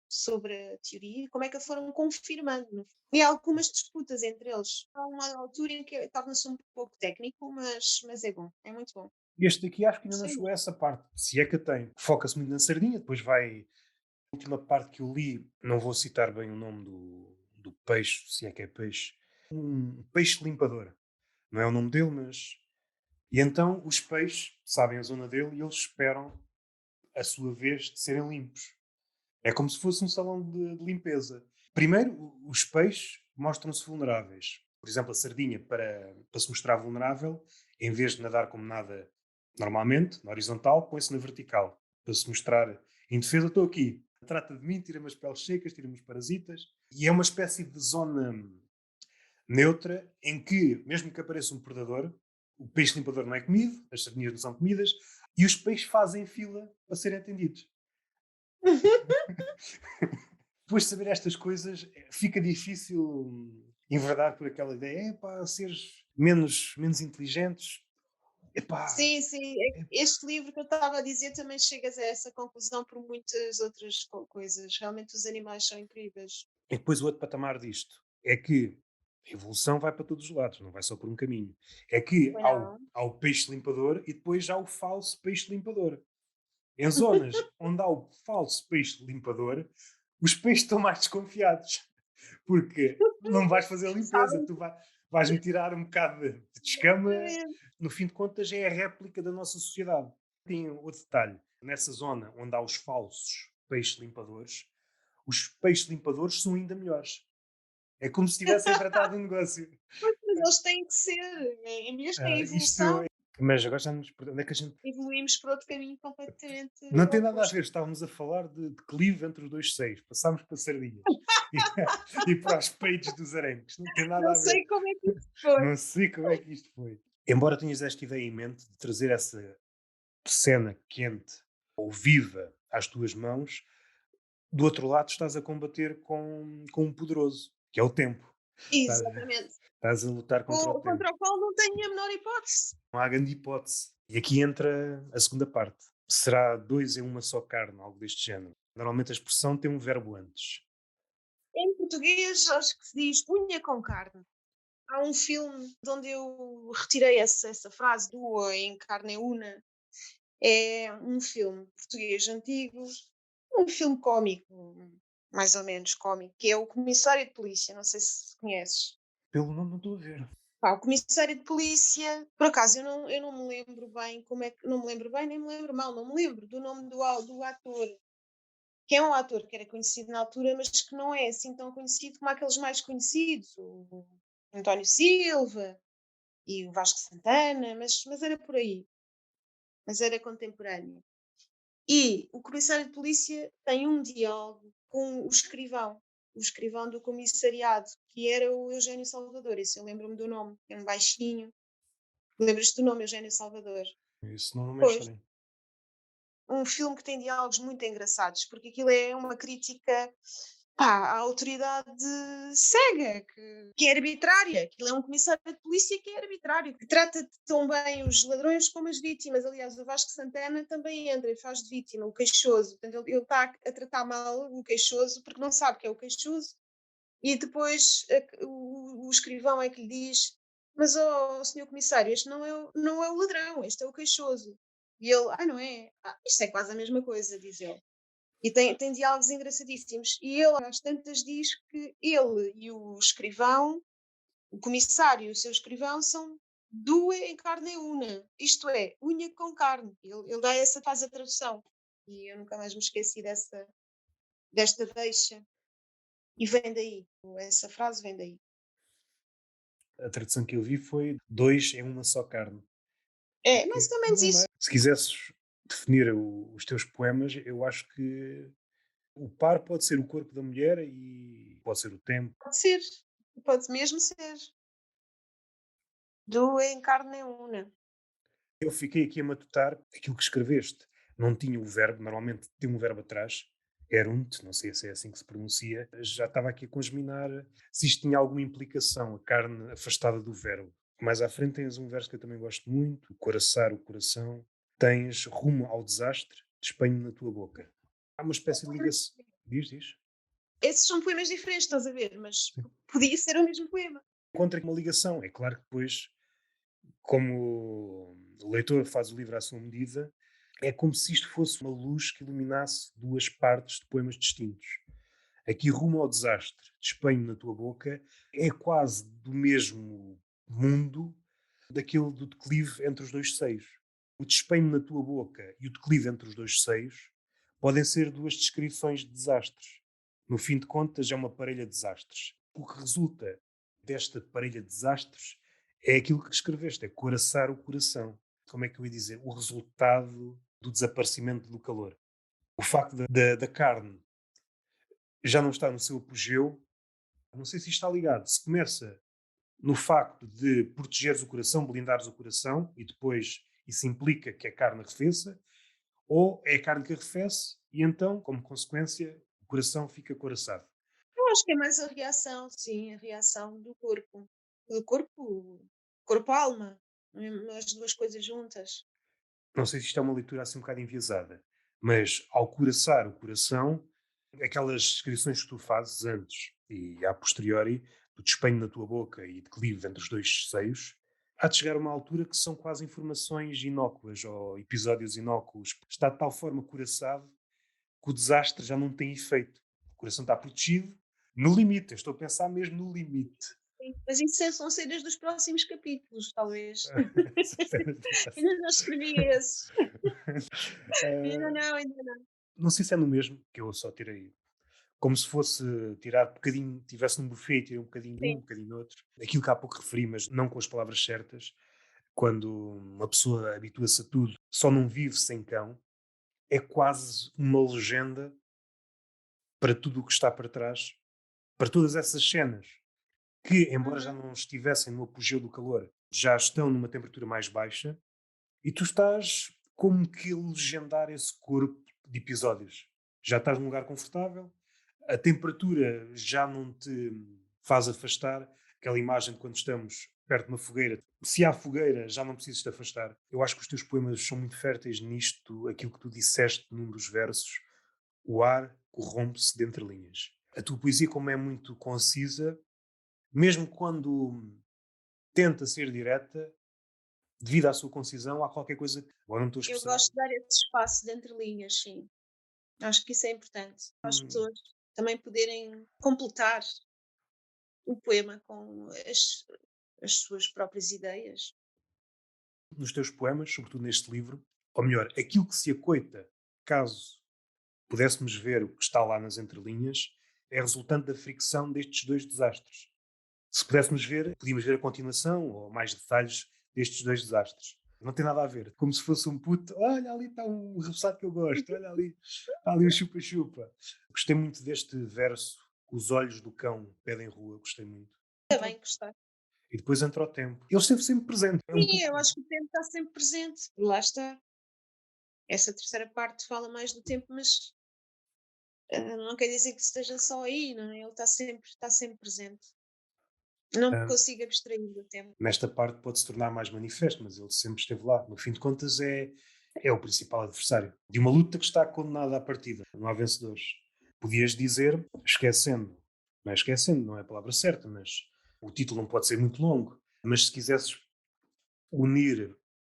sobre a teoria e como é que a foram confirmando. E há algumas disputas entre eles. Há uma altura em que torna-se um pouco técnico, mas é bom, é muito bom. Este aqui acho que ainda não Gostei chegou a muito. essa parte, se é que a tem. Foca-se muito na sardinha, depois vai. A última parte que eu li, não vou citar bem o nome do peixe, se é que é peixe. Um peixe limpador. Não é o nome dele, mas. E então os peixes sabem a zona dele e eles esperam a sua vez de serem limpos. É como se fosse um salão de limpeza. Primeiro, os peixes mostram-se vulneráveis. Por exemplo, a sardinha, para se mostrar vulnerável, em vez de nadar como nada normalmente, na horizontal, põe-se na vertical. Para se mostrar indefesa, estou aqui. Trata de mim, tira-me as peles secas, tira-me os parasitas. E é uma espécie de zona neutra em que, mesmo que apareça um predador, o peixe limpador não é comido, as sardinhas não são comidas, e os peixes fazem fila para serem atendidos. Depois de saber estas coisas, fica difícil enverdar por aquela ideia, epá, seres menos inteligentes, epá. Sim, sim. Este livro que eu estava a dizer também chegas a essa conclusão por muitas outras coisas. Realmente os animais são incríveis. E depois o outro patamar disto é que a evolução vai para todos os lados, não vai só por um caminho. É que Pois há o, não? há o peixe limpador e depois há o falso peixe limpador. Em zonas onde há o falso peixe limpador, os peixes estão mais desconfiados. Porque não vais fazer a limpeza, Sabem vais-me tirar um bocado de escama. exatamente. No fim de contas, é a réplica da nossa sociedade. Tem outro detalhe: nessa zona onde há os falsos peixes limpadores, os peixes limpadores são ainda melhores. É como se tivessem tratado um negócio. Pois, mas eles têm que ser. É mesmo em Isto. evolução, Mas agora já nos. Onde é que a gente. evoluímos para outro caminho completamente Não tem nada a oposto. ver, estávamos a falar de clive entre os dois seios, passámos para sardinhas e, e para os peitos dos arenques, não tem nada Não a ver. sei como é que isso foi. Não sei como é que isto foi. Embora tenhas esta ideia em mente de trazer essa cena quente ou viva às tuas mãos, do outro lado estás a combater com um poderoso, que é o tempo. Estás, Exatamente. estás a lutar contra o tempo. Contra o qual não tenho a menor hipótese. Não há grande hipótese. E aqui entra a segunda parte. Será dois em uma só carne, algo deste género. Normalmente a expressão tem um verbo antes. Em português, acho que se diz unha com carne. há um filme de onde eu retirei essa frase do em carne una. É um filme português antigo, um filme cómico, mais ou menos cómico, que é o Comissário de Polícia, não sei se conheces. Pelo nome não estou a ver. Pá, o Comissário de Polícia, por acaso eu não me lembro bem como é que, não me lembro bem, nem me lembro mal, não me lembro do nome do ator, que é um ator que era conhecido na altura, mas que não é assim tão conhecido como aqueles mais conhecidos, o António Silva e o Vasco Santana, mas era por aí, mas era contemporâneo. E o comissário de polícia tem um diálogo com o escrivão do comissariado, que era o Eugénio Salvador. Isso eu lembro-me do nome, é um baixinho. Lembras-te do nome Eugénio Salvador? Isso não é Pois, estranho. um filme que tem diálogos muito engraçados, porque aquilo é uma crítica, pá, à autoridade cega, que é arbitrária. Aquilo é um comissário de polícia que é arbitrário, que trata tão bem os ladrões como as vítimas. Aliás, o Vasco Santana também entra e faz de vítima, o queixoso. Portanto, ele está a tratar mal o queixoso porque não sabe que é o queixoso. E depois o escrivão é que lhe diz: Mas, oh, senhor comissário, este não é o ladrão, este é o queixoso. E ele: Ah, não é? Ah, isto é quase a mesma coisa, diz ele. E tem diálogos engraçadíssimos. E ele, às tantas, diz que ele e o escrivão, o comissário e o seu escrivão, são due em carne una. Isto é, unha com carne. Ele dá faz a tradução. E eu nunca mais me esqueci desta deixa. E vem daí. Essa frase vem daí. A tradução que eu vi foi dois em uma só carne. É, mais Que, ou menos isso. se quisesses definir os teus poemas, eu acho que o par pode ser o corpo da mulher e pode ser o tempo. Pode ser. Pode mesmo ser. Due em carne una. Eu fiquei aqui a matutar aquilo que escreveste. Não tinha o verbo, normalmente tem um verbo atrás, erunt, não sei se é assim que se pronuncia. Já estava aqui a consminar se isto tinha alguma implicação, a carne afastada do verbo. Mais à frente tens um verso que eu também gosto muito, o coraçar, o coração. Tens rumo ao desastre, despenho na tua boca. Há uma espécie de ligação. Diz. Esses são poemas diferentes, estás a ver? Mas podia ser o mesmo poema. Encontra uma ligação. É claro que depois, como o leitor faz o livro à sua medida, é como se isto fosse uma luz que iluminasse duas partes de poemas distintos. Aqui, rumo ao desastre, despenho na tua boca, é quase do mesmo mundo daquele do declive entre os dois seios. O despenho na tua boca e o declive entre os dois seios podem ser duas descrições de desastres. No fim de contas, é uma parelha de desastres. O que resulta desta parelha de desastres é aquilo que descreveste, é coraçar o coração. Como é que eu ia dizer? O resultado do desaparecimento do calor. O facto da carne já não estar no seu apogeu, não sei se isto está ligado. Se começa no facto de protegeres o coração, blindares o coração, e depois isso implica que a carne arrefeça, ou é a carne que arrefece, e então, como consequência, o coração fica coraçado. Eu acho que é mais a reação, sim, a reação do corpo. Do corpo-alma. As duas coisas juntas. Não sei se isto é uma leitura assim um bocado enviesada, mas ao coraçar o coração, aquelas descrições que tu fazes antes e a posteriori, do despenho na tua boca e declive entre os dois seios, há de chegar a uma altura que são quase informações inócuas ou episódios inócuos. Está de tal forma coraçado que o desastre já não tem efeito. O coração está protegido no limite. Eu estou a pensar mesmo no limite. Sim. Mas isso são cenas dos próximos capítulos, talvez. Ainda não escrevi esses. Eh, Ainda não. não sei se é no mesmo, que eu só tirei como se fosse tirar um bocadinho, tivesse um buffet e tirei um bocadinho de um Sim. bocadinho do outro. Aquilo que há pouco referi, mas não com as palavras certas, quando uma pessoa habitua-se a tudo, só não vive sem cão, é quase uma legenda para tudo o que está para trás, para todas essas cenas que, embora já Uhum. não estivessem no apogeu do calor, já estão numa temperatura mais baixa e tu estás como que a legendar esse corpo de episódios. Já estás num lugar confortável, a temperatura já não te faz afastar, aquela imagem de quando estamos perto de uma fogueira. Se há fogueira, já não precisas te afastar. Eu acho que os teus poemas são muito férteis nisto, aquilo que tu disseste num dos versos, o ar corrompe-se de entre linhas. A tua poesia, como é muito concisa, mesmo quando tenta ser direta, devido à sua concisão, há qualquer coisa que agora não estou a Eu expressar. gosto de dar esse espaço de entrelinhas, sim. Acho que isso é importante para as Hum, pessoas também poderem completar o poema com as suas próprias ideias. Nos teus poemas, sobretudo neste livro, ou melhor, aquilo que se acoita, caso pudéssemos ver o que está lá nas entrelinhas, é resultante da fricção destes dois desastres. Se pudéssemos ver, podíamos ver a continuação ou mais detalhes destes dois desastres. Não tem nada a ver. Como se fosse um puto, olha ali está um rebuçado que eu gosto, olha ali, está ali o chupa-chupa. Gostei muito deste verso, os olhos do cão pedem rua, gostei muito. Ainda bem que está. E depois entra o tempo. Ele esteve sempre presente. É um Sim, pouco. eu acho que o tempo está sempre presente. Lá está. Essa terceira parte fala mais do tempo, mas não quer dizer que esteja só aí, não é? Ele está sempre presente. Não me ah, consigo abstrair do tempo. Nesta parte pode se tornar mais manifesto, mas ele sempre esteve lá. No fim de contas, é o principal adversário de uma luta que está condenada à partida. Não há vencedores. Podias dizer, esquecendo, não é esquecendo, não é a palavra certa, mas o título não pode ser muito longo. Mas se quisesses unir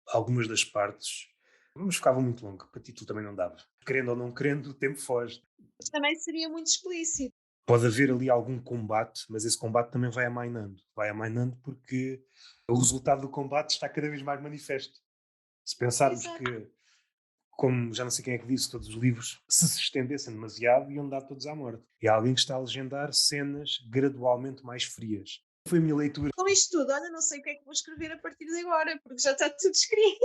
algumas das partes, mas ficava muito longo, para título também não dava. Querendo ou não querendo, o tempo foge. Mas também seria muito explícito. Pode haver ali algum combate, mas esse combate também vai amainando. Vai amainando porque o resultado do combate está cada vez mais manifesto. Se pensarmos Exato. que, como já não sei quem é que disse, todos os livros, se estendessem demasiado, iam dar todos à morte. E há alguém que está a legendar cenas gradualmente mais frias. Foi a minha leitura. Com isto tudo, olha, não sei o que é que vou escrever a partir de agora, porque já está tudo escrito.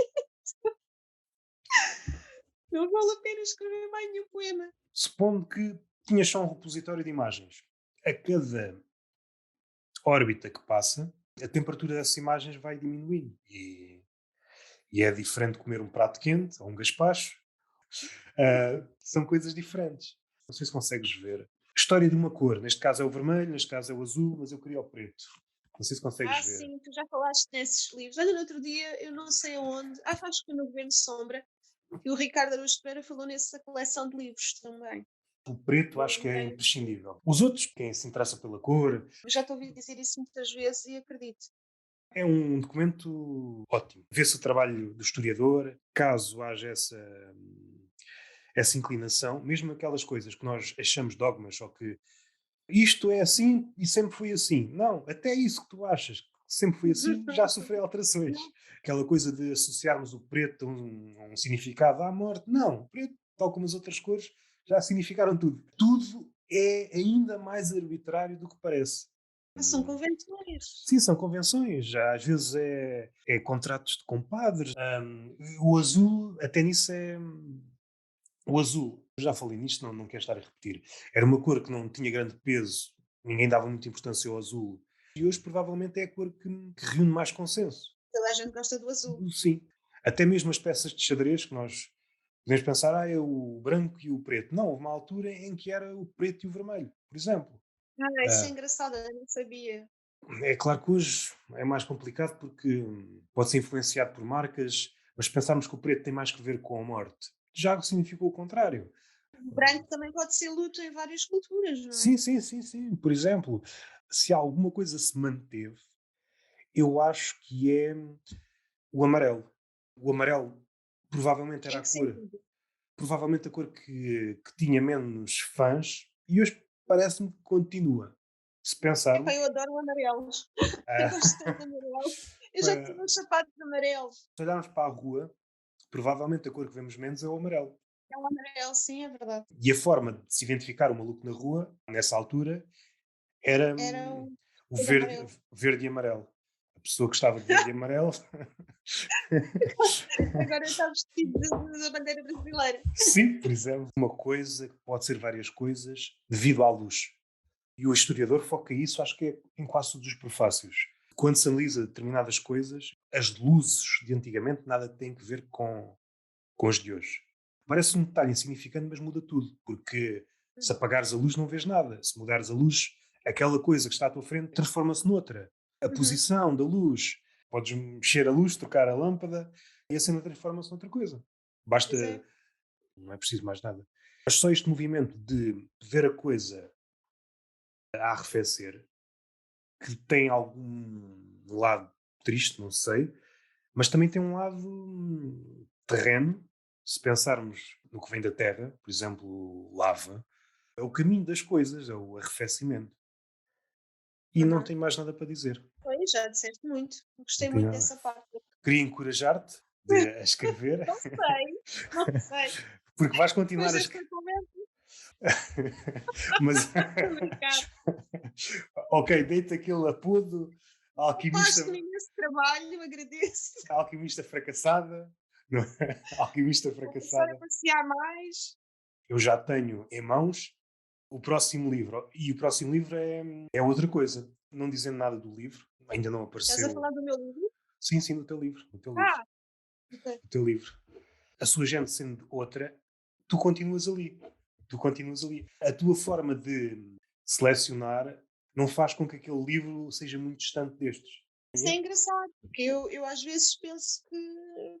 Não vale a pena escrever mais nenhum poema. Supondo que tinhas só um repositório de imagens. A cada órbita que passa, a temperatura dessas imagens vai diminuindo. E é diferente comer um prato quente ou um gaspacho. São coisas diferentes. Não sei se consegues ver. História de uma cor. Neste caso é o vermelho, neste caso é o azul, mas eu queria o preto. Não sei se consegues Ah, ver. sim, tu já falaste nesses livros. Olha, no outro dia, eu não sei aonde, acho que no Governo Sombra, e o Ricardo Araújo Pereira falou nessa coleção de livros também. O preto Eu acho que é lembrei, imprescindível. Os outros, quem se interessa pela cor, já te ouvi dizer isso muitas vezes e acredito. é um documento ótimo. Vê-se o trabalho do historiador, caso haja essa inclinação, mesmo aquelas coisas que nós achamos dogmas, ou que isto é assim e sempre foi assim. Não, até isso que tu achas que sempre foi assim já sofreu alterações. Não, Aquela coisa de associarmos o preto a um significado à morte. Não, o preto, tal como as outras cores, já significaram tudo. Tudo é ainda mais arbitrário do que parece. são convenções. Sim, são convenções. Já às vezes é contratos de compadres. O azul, até nisso é. O azul, já falei nisto, não quero estar a repetir. Era uma cor que não tinha grande peso, ninguém dava muita importância ao azul. E hoje provavelmente é a cor que reúne mais consenso. Toda a gente gosta do azul. Sim. Até mesmo as peças de xadrez que nós podemos pensar, é o branco e o preto. Não, houve uma altura em que era o preto e o vermelho, por exemplo. Ah, isso é Ah, engraçado, eu não sabia. É claro que hoje é mais complicado porque pode ser influenciado por marcas, mas se pensarmos que o preto tem mais que ver com a morte, já significou o contrário. O branco também pode ser luto em várias culturas, não é? Sim, sim, sim, sim. Por exemplo, se alguma coisa se manteve, eu acho que é o amarelo. O amarelo provavelmente era Em a que cor, sentido? provavelmente a cor que tinha menos fãs e hoje parece-me que continua. Se Epá, pensarmos, eu adoro o amarelo. Eu ah, gosto tanto de amarelo. Eu já tive pa- uns sapatos amarelos. se olharmos para a rua, provavelmente a cor que vemos menos é o amarelo. É um amarelo, sim, é verdade. E a forma de se identificar o maluco na rua, nessa altura, era Era um o todo verde, amarelo. verde e amarelo. A pessoa que gostava de verde e amarelo. Agora está vestido da bandeira brasileira. Sim, por exemplo, uma coisa que pode ser várias coisas devido à luz. E o historiador foca isso, acho que é em quase todos os prefácios. Quando se analisa determinadas coisas, as luzes de antigamente nada têm que ver com as de hoje. Parece um detalhe insignificante, mas muda tudo, porque se apagares a luz não vês nada. Se mudares a luz, aquela coisa que está à tua frente transforma-se noutra. A Uhum. posição da luz, podes mexer a luz, trocar a lâmpada e a cena transforma-se noutra coisa. Pois Basta, é. não é preciso mais nada. Mas só este movimento de ver a coisa a arrefecer, que tem algum lado triste, não sei, mas também tem um lado terreno. Se pensarmos no que vem da terra, por exemplo, lava, é o caminho das coisas, é o arrefecimento. E não Aham. tenho mais nada para dizer. Pois, já disseste muito. Não Gostei tenho muito nada. dessa parte. Queria encorajar-te a escrever, Não sei, não sei. porque vais Depois continuar a desta escrever. conversa, Mas, estou a brincar. ok, deita aquele apodo alquimista, Faz-me imenso trabalho, agradeço. alquimista fracassada. Não é? Alquimista Vou começar a fracassada. passear mais. Eu já tenho em mãos o próximo livro. E o próximo livro é outra coisa. Não dizendo nada do livro, ainda não Estás a apareceu. falar do meu livro? Sim, sim, no teu livro. No teu livro. Ah, ok. No teu livro. A sua gente sendo outra, tu continuas ali. Tu continuas ali. A tua forma de selecionar não faz com que aquele livro seja muito distante destes. Isso é engraçado, porque eu às vezes penso que.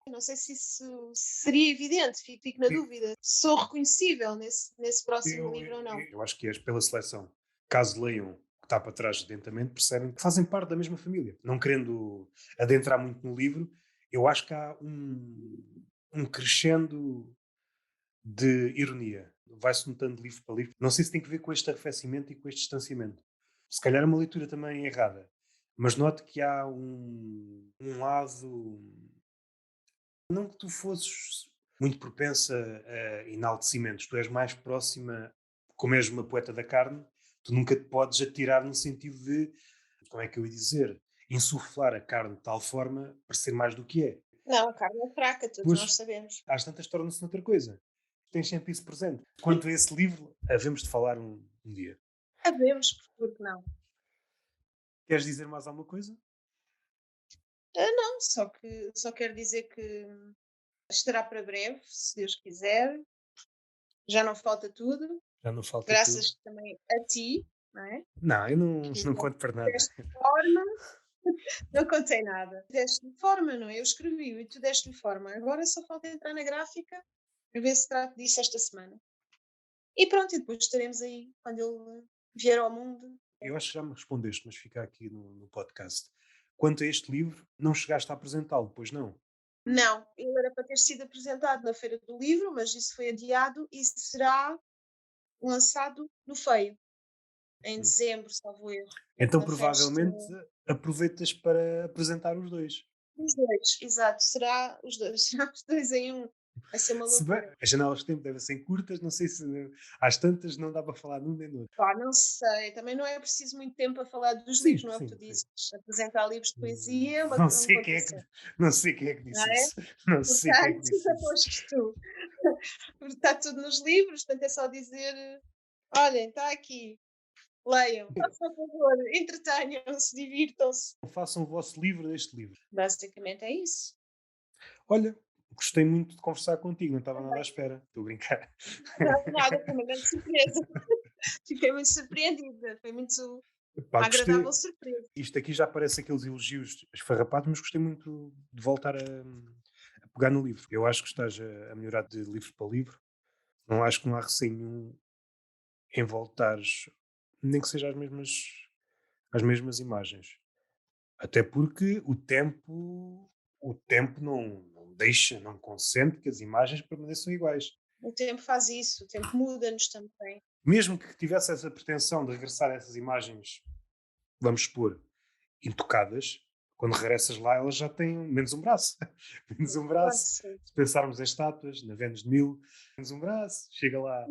Não sei se isso seria evidente, fico na dúvida. Sou reconhecível nesse próximo Eu, livro ou não. eu acho que és pela seleção. Caso leiam o que está para trás atentamente, percebem que fazem parte da mesma família. Não querendo adentrar muito no livro, eu acho que há um crescendo de ironia. Vai-se notando livro para livro. Não sei se tem que ver com este arrefecimento e com este distanciamento. Se calhar é uma leitura também errada. Mas note que há um lado. Não que tu fosses muito propensa a enaltecimentos, tu és mais próxima, como és uma poeta da carne, tu nunca te podes atirar no sentido de, como é que eu ia dizer, insuflar a carne de tal forma para ser mais do que é. Não, a carne é fraca, todos Pois, nós sabemos. às tantas torna-se noutra coisa. Tens sempre isso presente. Quanto a esse livro, havemos de falar um dia. Sabemos, porque não? Queres dizer mais alguma coisa? Não, só quero dizer que estará para breve, se Deus quiser. Já não falta tudo, Já não falta tudo. graças também a ti, não é? Não, eu não, Que não conto para nada. deste forma, não contei nada. Deste-lhe forma, não é? Eu escrevi e tu deste-lhe forma. Agora só falta entrar na gráfica, a ver se trato disso esta semana. E pronto, e depois estaremos aí quando ele vier ao mundo. Eu acho que já me respondeste, mas fica aqui no podcast. Quanto a este livro, não chegaste a apresentá-lo, pois não? Não, ele era para ter sido apresentado na Feira do Livro, mas isso foi adiado e será lançado no Feio, em Hum. dezembro, salvo erro, Então na festa. provavelmente aproveitas para apresentar os dois. Os dois, exato, será os dois, será os dois em um. Vai ser uma Se bem, loucura. as janelas de tempo devem ser curtas, não sei se às tantas não dá para falar de um nem do outro. Pá, não sei, também não é preciso muito tempo a falar dos livros, Sim, não é o que tu sim, sim. dizes. Apresentar livros de poesia é Não um sei quem é que, contrassenso, não sei quem é que não disse é? isso. Não sei quem é que Portanto, disse isso. aposto tu. Porque está tudo nos livros, portanto é só dizer: olhem, está aqui, leiam, façam favor, entretenham-se, divirtam-se. Façam o vosso livro deste livro. Basicamente é isso. Olha, gostei muito de conversar contigo, não estava nada à espera. Estou a brincar. Não, nada, foi uma grande surpresa. Fiquei muito surpreendida, foi muito Pá, uma gostei. agradável surpresa. Isto aqui já parece aqueles elogios esfarrapados, mas gostei muito de voltar a pegar no livro. Eu acho que estás a melhorar de livro para livro. Não acho que não há receio nenhum em voltares, nem que seja as mesmas imagens. Até porque o tempo não deixa, não consente que as imagens permaneçam iguais. O tempo faz isso, o tempo muda-nos também. Mesmo que tivesse essa pretensão de regressar a essas imagens, vamos supor, intocadas, quando regressas lá, elas já têm menos um braço. Menos um Claro que braço. sim. Se pensarmos em estátuas, na Vênus de Milo, menos um braço, chega lá.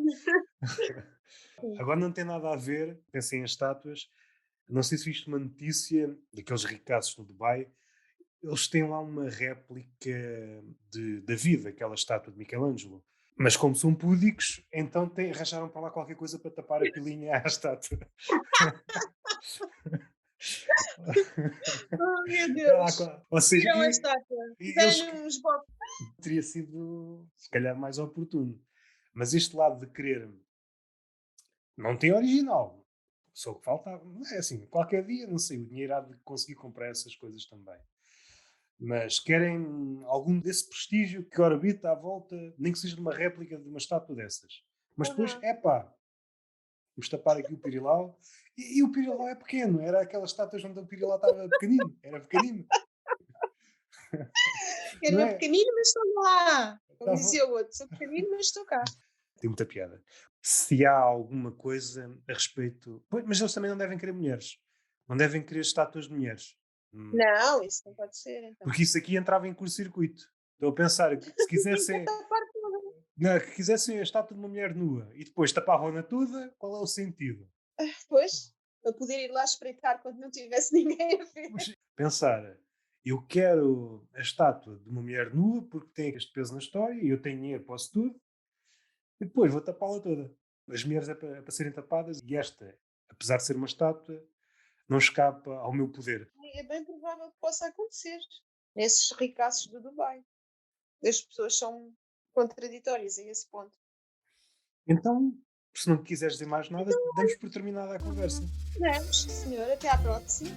Sim. Agora não tem nada a ver, pensem em estátuas. Não sei se viste uma notícia daqueles ricaços no Dubai. Eles têm lá uma réplica de David, aquela estátua de Michelangelo. Mas como são púdicos, então arranjaram para lá qualquer coisa para tapar a pilinha à estátua. Oh, meu Deus! Ou seja, Tiram a estátua, eles fizeram uns bocos. teria sido se calhar mais oportuno. Mas este lado de querer não tem original. Só o que faltava. Não é assim, qualquer dia, não sei, o dinheiro há de conseguir comprar essas coisas também. Mas querem algum desse prestígio que orbita à volta, nem que seja de uma réplica de uma estátua dessas. Mas depois, Aham. é pá, vamos tapar aqui o Pirilau. E o Pirilau é pequeno, era aquelas estátuas onde o Pirilau estava pequenino, era pequenino, não Era é? pequenino, mas estou lá. Como Estava... dizia o outro, sou pequenino, mas estou cá. Tem muita piada. Se há alguma coisa a respeito. Pois, mas eles também não devem querer mulheres. Não devem querer estátuas de mulheres. Não, isso não pode ser, então. Porque isso aqui entrava em curto-circuito. Estou a pensar que se Sim, que quisessem, esta parte toda. não, que quisessem a estátua de uma mulher nua e depois tapavam-na toda, qual é o sentido? Depois, para poder ir lá espreitar quando não tivesse ninguém a ver. Mas pensar, eu quero a estátua de uma mulher nua porque tem este peso na história e eu tenho dinheiro, posso tudo, e depois vou tapá-la toda. As mulheres é para serem tapadas e esta, apesar de ser uma estátua, não escapa ao meu poder. É bem provável que possa acontecer nesses ricaços do Dubai. As pessoas são contraditórias a esse ponto. Então, se não quiseres dizer mais nada, damos por terminada a conversa. Vamos, sim, senhor. Até à próxima.